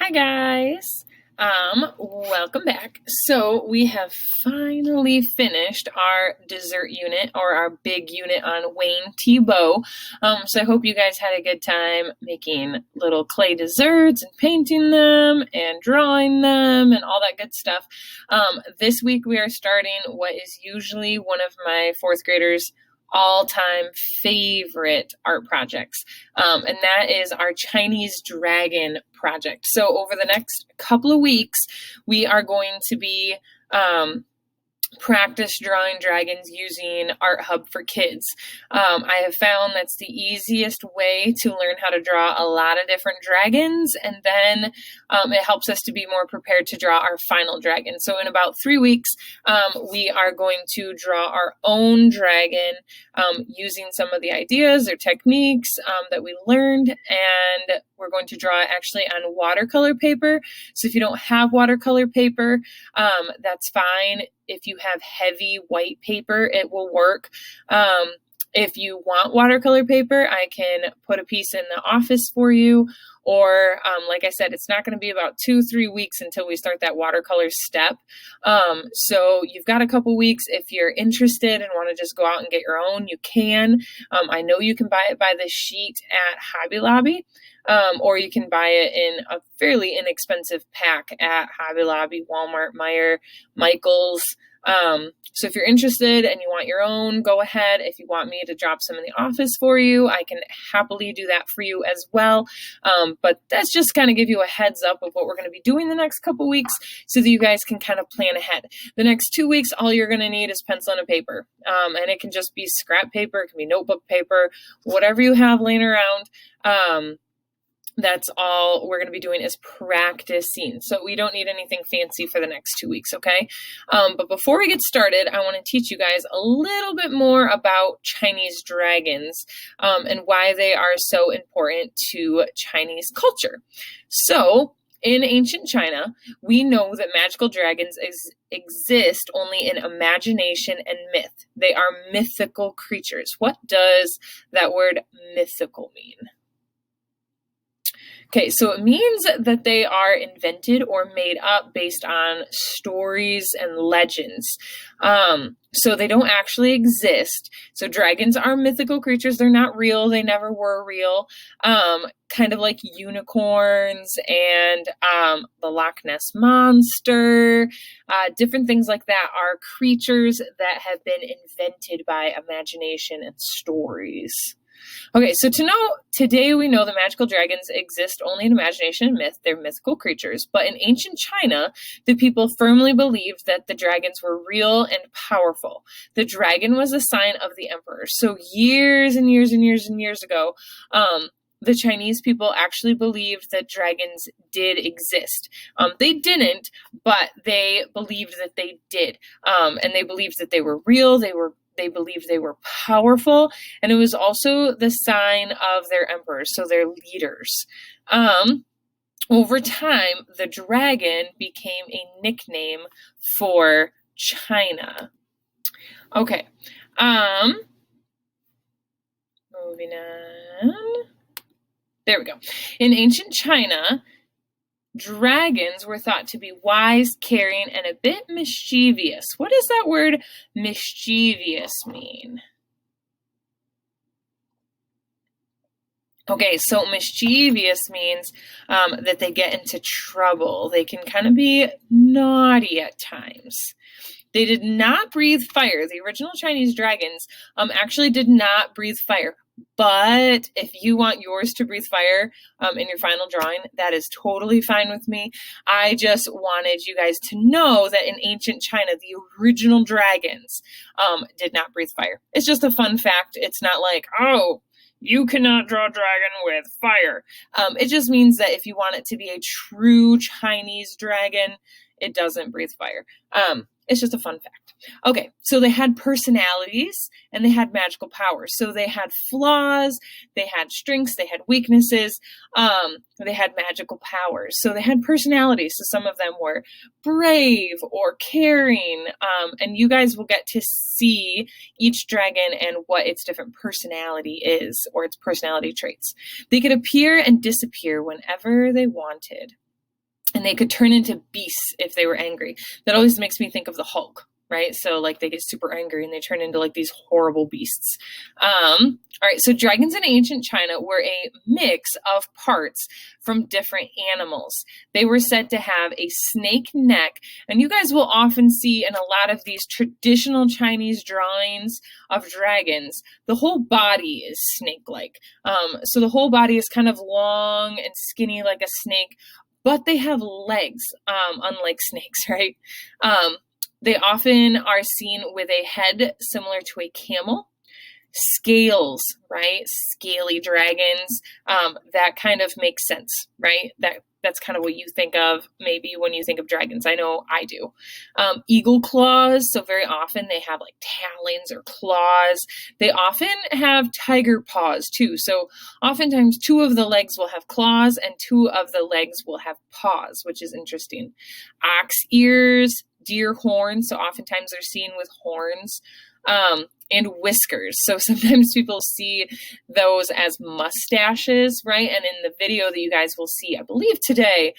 Hi guys. Welcome back. So we have finally finished our dessert unit or our big unit on Wayne Thiebaud. So I hope you guys had a good time making little clay desserts and painting them and drawing them and all that good stuff. This week we are starting what is usually one of my fourth graders' all-time favorite art projects, and that is our Chinese dragon project. So over the next couple of weeks, we are going to be practice drawing dragons using Art Hub for Kids. I have found that's the easiest way to learn how to draw a lot of different dragons, and then it helps us to be more prepared to draw our final dragon. So in about 3 weeks, we are going to draw our own dragon using some of the ideas or techniques that we learned, and we're going to draw it actually on watercolor paper. So if you don't have watercolor paper, that's fine. If you have heavy white paper, it will work. If you want watercolor paper, I can put a piece in the office for you. Or, like I said, it's not going to be about 2-3 weeks until we start that watercolor step. So you've got a couple weeks. If you're interested and want to just go out and get your own, you can. I know you can buy it by the sheet at Hobby Lobby. Or you can buy it in a fairly inexpensive pack at Hobby Lobby, Walmart, Meijer, Michaels. So if you're interested and you want your own, go ahead. If you want me to drop some in the office for you, I can happily do that for you as well. But that's just kind of give you a heads up of what we're going to be doing the next couple weeks so that you guys can kind of plan ahead. The next 2 weeks, all you're going to need is pencil and a paper. And it can just be scrap paper, it can be notebook paper, whatever you have laying around. That's all we're going to be doing is practicing. So we don't need anything fancy for the next 2 weeks, okay? But before we get started, I want to teach you guys a little bit more about Chinese dragons and why they are so important to Chinese culture. So in ancient China, we know that magical dragons exist only in imagination and myth. They are mythical creatures. What does that word mythical mean? Okay, so it means that they are invented or made up based on stories and legends. So they don't actually exist. So dragons are mythical creatures. They're not real. They never were real. Kind of like unicorns and the Loch Ness Monster, different things like that are creatures that have been invented by imagination and stories. Okay, so today we know that magical dragons exist only in imagination and myth. They're mythical creatures. But in ancient China, the people firmly believed that the dragons were real and powerful. The dragon was a sign of the emperor. So years and years and years and years ago, the Chinese people actually believed that dragons did exist. They didn't, but they believed that they did. And they believed that they were real. They believed they were powerful, and it was also the sign of their emperors, so their leaders. Over time, the dragon became a nickname for China. Okay, moving on. There we go. In ancient China, dragons were thought to be wise, caring, and a bit mischievous. What does that word mischievous mean? Okay, so mischievous means that they get into trouble. They can kind of be naughty at times. They did not breathe fire. The original Chinese dragons actually did not breathe fire. But if you want yours to breathe fire in your final drawing, that is totally fine with me. I just wanted you guys to know that in ancient China, the original dragons did not breathe fire. It's just a fun fact. It's not like, oh, you cannot draw a dragon with fire. It just means that if you want it to be a true Chinese dragon, it doesn't breathe fire. It's just a fun fact. Okay, so they had personalities and they had magical powers. So they had flaws, they had strengths, they had weaknesses, they had magical powers. So they had personalities. So some of them were brave or caring, and you guys will get to see each dragon and what its different personality is or its personality traits. They could appear and disappear whenever they wanted. and they could turn into beasts if they were angry. That always makes me think of the Hulk, right? So like they get super angry and they turn into like these horrible beasts. All right, so dragons in ancient China were a mix of parts from different animals. They were said to have a snake neck, and you guys will often see in a lot of these traditional Chinese drawings of dragons, the whole body is snake-like. So the whole body is kind of long and skinny like a snake, but they have legs, unlike snakes, right? They often are seen with a head similar to a camel, scales, right? Scaly dragons. That kind of makes sense, right? That's kind of what you think of maybe when you think of dragons. I know I do. Eagle claws. So very often they have like talons or claws. They often have tiger paws too. So oftentimes 2 of the legs will have claws and 2 of the legs will have paws, which is interesting. Ox ears, deer horns. So oftentimes they're seen with horns. And whiskers. So sometimes people see those as mustaches, right? And in the video that you guys will see, I believe today,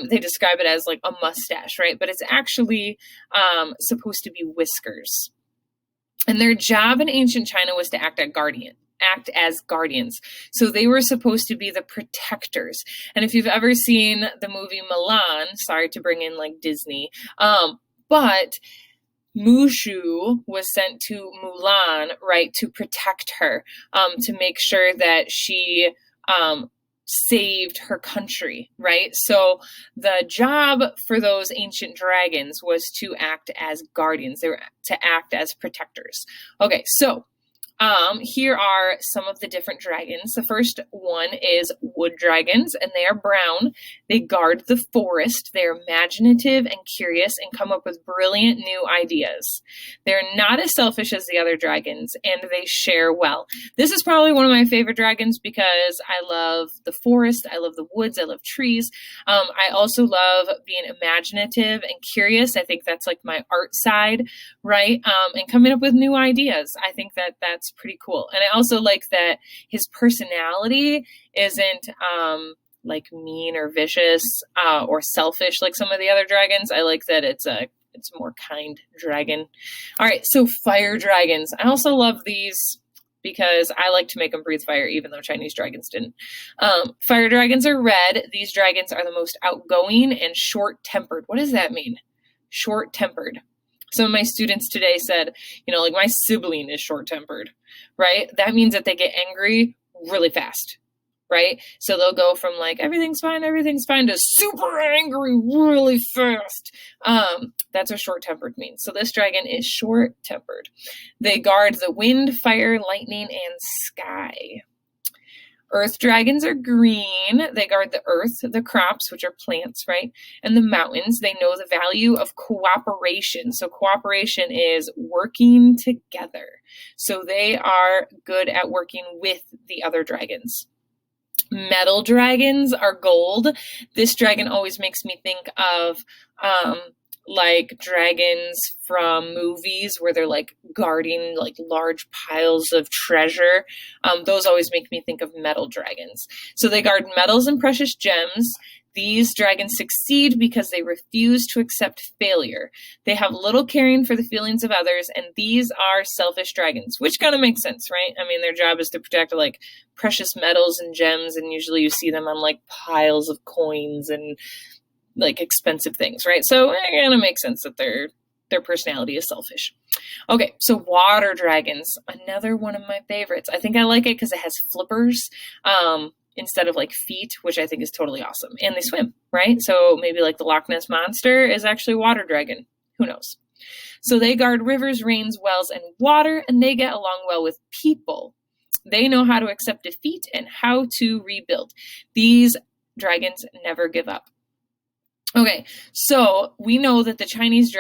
they describe it as like a mustache, right? But it's actually supposed to be whiskers. And their job in ancient China was to act as guardians. So they were supposed to be the protectors. And if you've ever seen the movie Mulan, sorry to bring in like Disney, but Mushu was sent to Mulan, right, to protect her, to make sure that she saved her country, right? So the job for those ancient dragons was to act as guardians. They were to act as protectors. Okay, so here are some of the different dragons. The first one is wood dragons, and they are brown. They guard the forest. They're imaginative and curious and come up with brilliant new ideas. They're not as selfish as the other dragons, and they share well. This is probably one of my favorite dragons because I love the forest. I love the woods. I love trees. I also love being imaginative and curious. I think that's like my art side, right? And coming up with new ideas. I think that that's pretty cool. And I also like that his personality isn't like mean or vicious or selfish like some of the other dragons. I like that it's a more kind dragon. All right, so fire dragons. I also love these because I like to make them breathe fire, even though Chinese dragons didn't. Fire dragons are red. These dragons are the most outgoing and short-tempered. What does that mean? Short-tempered. Some of my students today said, like my sibling is short-tempered, right? That means that they get angry really fast, right? So they'll go from like, everything's fine, to super angry really fast. That's what short-tempered means. So this dragon is short-tempered. They guard the wind, fire, lightning, and sky. Earth dragons are green. They guard the earth, the crops, which are plants, right? And the mountains. They know the value of cooperation. So cooperation is working together. So they are good at working with the other dragons. Metal dragons are gold. This dragon always makes me think of like dragons from movies where they're like guarding like large piles of treasure. Those always make me think of metal dragons. So they guard metals and precious gems. These dragons succeed because they refuse to accept failure. They have little caring for the feelings of others, and these are selfish dragons, which kind of makes sense, right? I mean, their job is to protect like precious metals and gems, and usually you see them on like piles of coins and like expensive things, right? So it kind of makes sense that their personality is selfish. Okay, so water dragons, another one of my favorites. I think I like it because it has flippers instead of like feet, which I think is totally awesome. And they swim, right? So maybe like the Loch Ness Monster is actually a water dragon. Who knows? So they guard rivers, rains, wells, and water, and they get along well with people. They know how to accept defeat and how to rebuild. These dragons never give up. Okay, so we know that the Chinese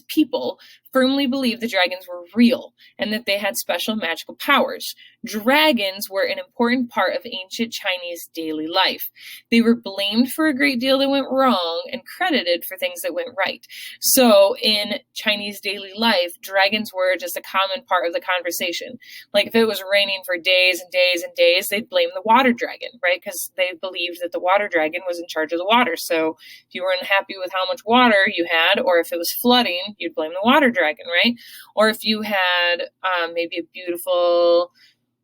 people firmly believed the dragons were real and that they had special magical powers. dragons were an important part of ancient Chinese daily life. They were blamed for a great deal that went wrong and credited for things that went right. So in Chinese daily life, dragons were just a common part of the conversation. Like if it was raining for days and days and days, they'd blame the water dragon, right? Because they believed that the water dragon was in charge of the water. So if you were unhappy with how much water you had, or if it was flooding, you'd blame the water dragon, right? Or if you had maybe a beautiful,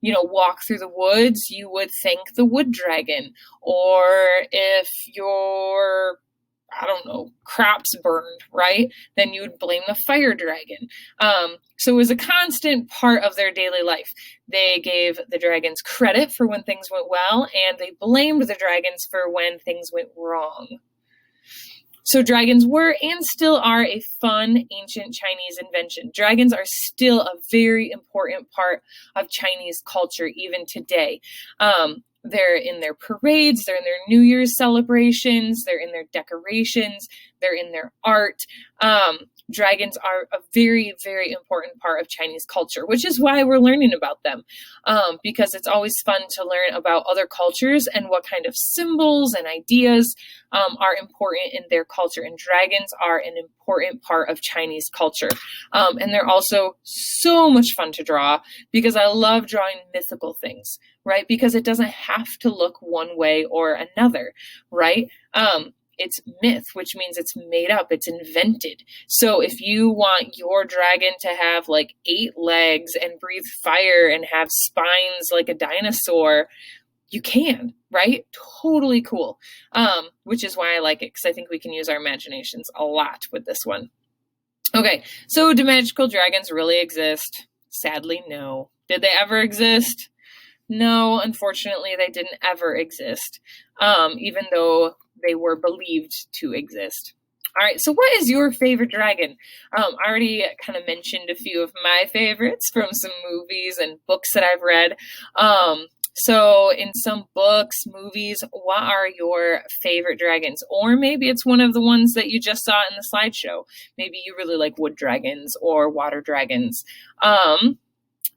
walk through the woods, you would thank the wood dragon. Or if your, crops burned, right? Then you would blame the fire dragon. So it was a constant part of their daily life. They gave the dragons credit for when things went well, and they blamed the dragons for when things went wrong. So dragons were and still are a fun ancient Chinese invention. Dragons are still a very important part of Chinese culture even today. They're in their parades, they're in their New Year's celebrations, they're in their decorations, they're in their art. Dragons are a very, very important part of Chinese culture, which is why we're learning about them, because it's always fun to learn about other cultures and what kind of symbols and ideas are important in their culture. And dragons are an important part of Chinese culture. And they're also so much fun to draw because I love drawing mythical things, right? Because it doesn't have to look one way or another, right? It's myth, which means it's made up, it's invented. So if you want your dragon to have like 8 legs and breathe fire and have spines like a dinosaur, you can, right? Totally cool. Which is why I like it, because I think we can use our imaginations a lot with this one. Okay, so do magical dragons really exist? Sadly, no. Did they ever exist? No, unfortunately, they didn't ever exist, even though they were believed to exist. All right, so what is your favorite dragon? I already kind of mentioned a few of my favorites from some movies and books that I've read. So in some books, movies, what are your favorite dragons? Or maybe it's one of the ones that you just saw in the slideshow. Maybe you really like wood dragons or water dragons.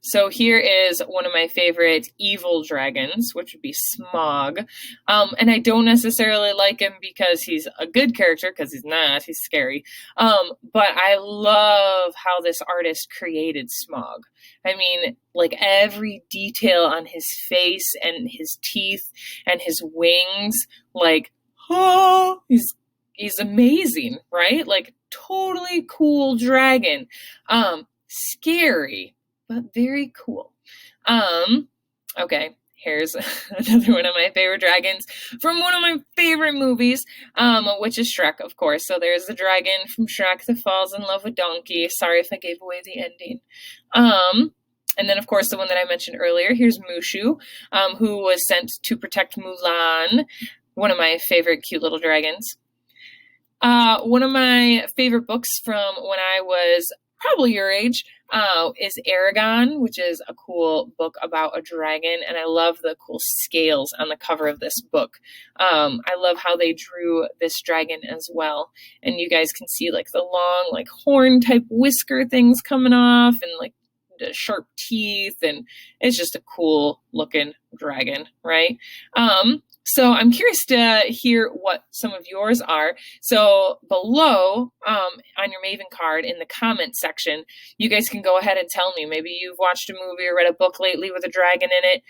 So here is one of my favorite evil dragons, which would be Smaug. And I don't necessarily like him because he's a good character, because he's not. He's scary. But I love how this artist created Smaug. I mean, like every detail on his face and his teeth and his wings, like, oh, he's amazing, right? Like, totally cool dragon. Scary, but very cool. Okay, here's another one of my favorite dragons from one of my favorite movies, which is Shrek, of course. So there's the dragon from Shrek that falls in love with Donkey. Sorry if I gave away the ending. And then, of course, the one that I mentioned earlier, here's Mushu, who was sent to protect Mulan, one of my favorite cute little dragons. One of my favorite books from when I was probably your age is Eragon, which is a cool book about a dragon, and I love the cool scales on the cover of this book. I love how they drew this dragon as well, and you guys can see like the long like horn type whisker things coming off and like the sharp teeth, and it's just a cool looking dragon, right? So I'm curious to hear what some of yours are. So below on your Maven card in the comment section, you guys can go ahead and tell me. Maybe you've watched a movie or read a book lately with a dragon in it.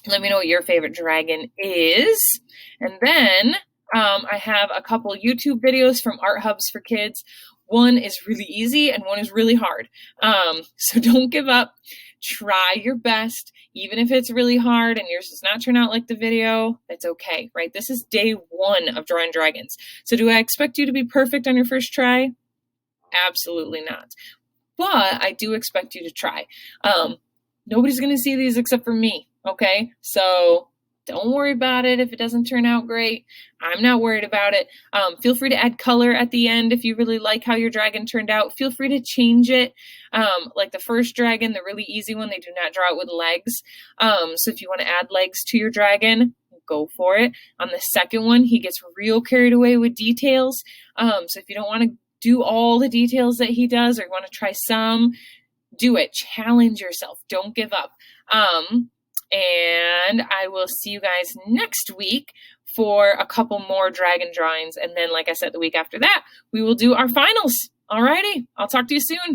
Let me know what your favorite dragon is. And then I have a couple YouTube videos from Art Hubs for Kids. One is really easy and one is really hard. So don't give up. Try your best. Even if it's really hard and yours does not turn out like the video, that's okay, right? This is day 1 of drawing dragons. So do I expect you to be perfect on your first try? Absolutely not. But I do expect you to try. Nobody's going to see these except for me, okay? So don't worry about it if it doesn't turn out great. I'm not worried about it. Feel free to add color at the end if you really like how your dragon turned out. Feel free to change it. Like the first dragon, the really easy one, they do not draw it with legs. So if you want to add legs to your dragon, go for it. On the second one, he gets real carried away with details. So if you don't want to do all the details that he does, or you want to try some, Do it. Challenge yourself. Don't give up. And I will see you guys next week for a couple more dragon drawings. And then, like I said, the week after that, we will do our finals. Alrighty. I'll talk to you soon.